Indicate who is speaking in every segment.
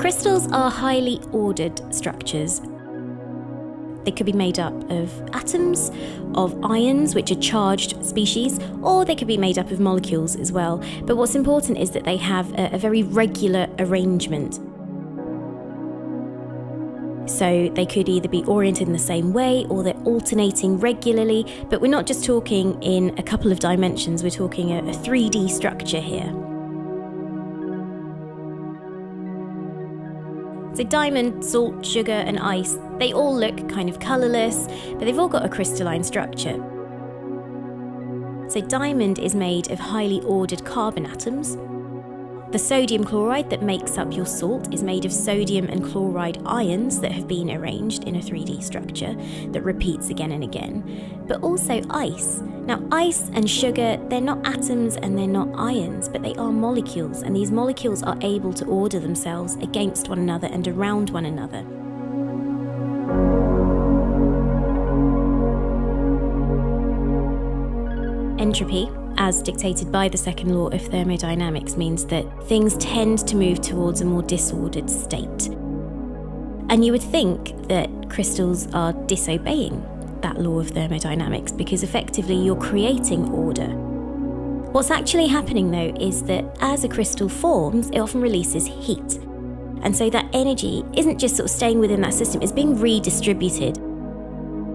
Speaker 1: Crystals are highly ordered structures. They could be made up of atoms, of ions, which are charged species, or they could be made up of molecules as well. But what's important is that they have a very regular arrangement. So they could either be oriented in the same way or they're alternating regularly, but we're not just talking in a couple of dimensions, we're talking a 3D structure here. So diamond, salt, sugar and ice, they all look kind of colourless, but they've all got a crystalline structure. So diamond is made of highly ordered carbon atoms. The sodium chloride that makes up your salt is made of sodium and chloride ions that have been arranged in a 3D structure that repeats again and again. But also ice. Now ice and sugar, they're not atoms and they're not ions, but they are molecules, and these molecules are able to order themselves against one another and around one another. Entropy, as dictated by the second law of thermodynamics, means that things tend to move towards a more disordered state. And you would think that crystals are disobeying that law of thermodynamics because effectively you're creating order. What's actually happening though is that as a crystal forms, it often releases heat. And so that energy isn't just sort of staying within that system, it's being redistributed.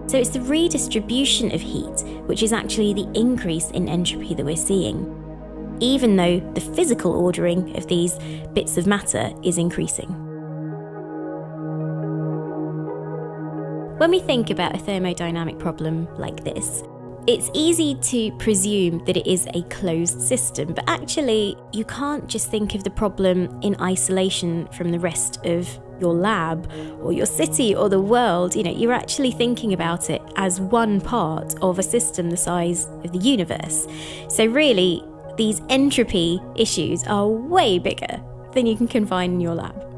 Speaker 1: So it's the redistribution of heat which is actually the increase in entropy that we're seeing, even though the physical ordering of these bits of matter is increasing. When we think about a thermodynamic problem like this, it's easy to presume that it is a closed system, but actually you can't just think of the problem in isolation from the rest of your lab or your city or the world. You're actually thinking about it as one part of a system the size of the universe. So really, these entropy issues are way bigger than you can confine in your lab.